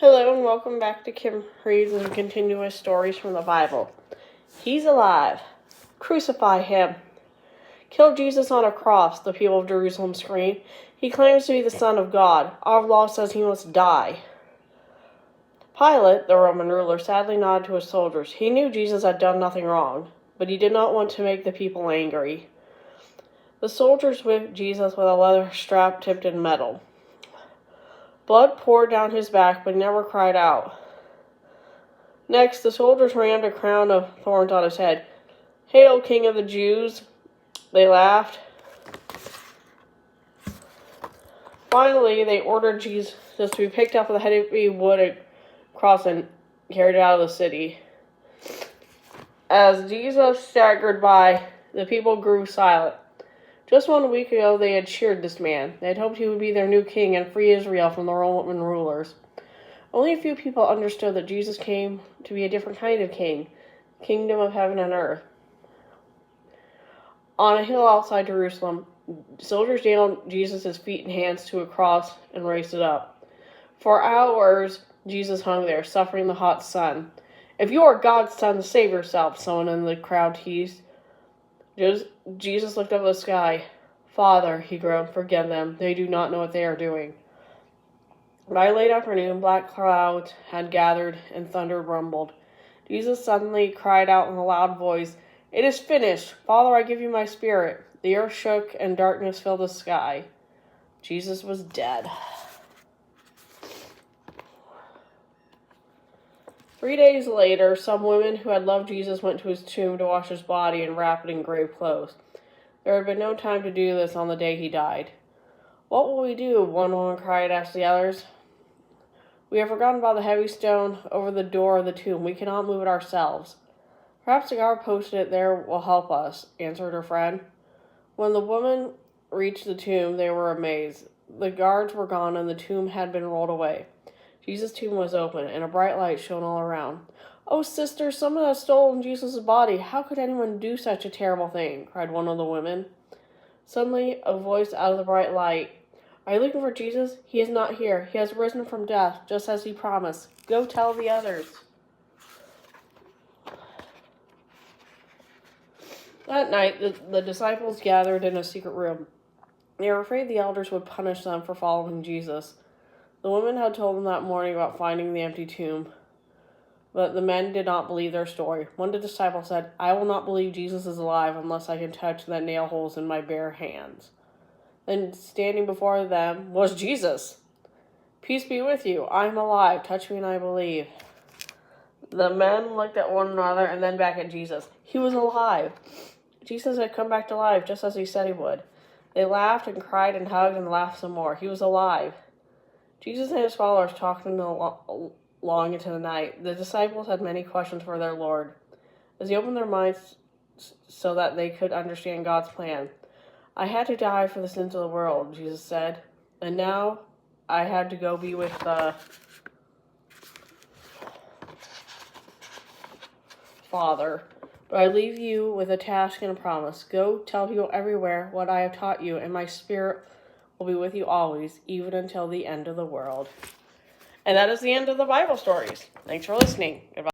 Hello and welcome back to Kim Reads and Continuous Stories from the Bible. He's alive. Crucify him. Kill Jesus on a cross, the people of Jerusalem scream. He claims to be the Son of God. Our law says he must die. Pilate, the Roman ruler, sadly nodded to his soldiers. He knew Jesus had done nothing wrong, but he did not want to make the people angry. The soldiers whipped Jesus with a leather strap tipped in metal. Blood poured down his back, but he never cried out. Next, the soldiers rammed a crown of thorns on his head. "Hail, King of the Jews!" They laughed. Finally, they ordered Jesus to be picked up with a heavy wooden cross and carried out of the city. As Jesus staggered by, the people grew silent. Just 1 week ago, they had cheered this man. They had hoped he would be their new king and free Israel from the Roman rulers. Only a few people understood that Jesus came to be a different kind of king, kingdom of heaven and earth. On a hill outside Jerusalem, soldiers nailed Jesus' feet and hands to a cross and raised it up. For hours, Jesus hung there, suffering the hot sun. "If you are God's son, save yourself," someone in the crowd teased. Jesus looked up at the sky. "Father," he groaned, "forgive them. They do not know what they are doing." By late afternoon, black clouds had gathered and thunder rumbled. Jesus suddenly cried out in a loud voice, "It is finished! Father, I give you my spirit." The earth shook and darkness filled the sky. Jesus was dead. 3 days later, some women who had loved Jesus went to his tomb to wash his body and wrap it in grave clothes. There had been no time to do this on the day he died. "What will we do?" one woman cried, asked the others. "We have forgotten about the heavy stone over the door of the tomb. We cannot move it ourselves." "Perhaps the guard posted it there will help us," answered her friend. When the woman reached the tomb, they were amazed. The guards were gone and the tomb had been rolled away. Jesus' tomb was open, and a bright light shone all around. "Oh, sister, someone has stolen Jesus' body. How could anyone do such a terrible thing?" cried one of the women. Suddenly, a voice out of the bright light. "Are you looking for Jesus? He is not here. He has risen from death, just as he promised. Go tell the others." That night, the disciples gathered in a secret room. They were afraid the elders would punish them for following Jesus. The women had told them that morning about finding the empty tomb, but the men did not believe their story. One disciple said, "I will not believe Jesus is alive unless I can touch the nail holes in my bare hands." Then standing before them was Jesus. "Peace be with you. I am alive. Touch me and I believe." The men looked at one another and then back at Jesus. He was alive. Jesus had come back to life just as he said he would. They laughed and cried and hugged and laughed some more. He was alive. Jesus and his followers talked long into the night. The disciples had many questions for their Lord. As he opened their minds so that they could understand God's plan. "I had to die for the sins of the world," Jesus said, "and now I had to go be with the Father. But I leave you with a task and a promise. Go tell people everywhere what I have taught you, and my spirit will be with you always, even until the end of the world." And that is the end of the Bible stories. Thanks for listening. Goodbye.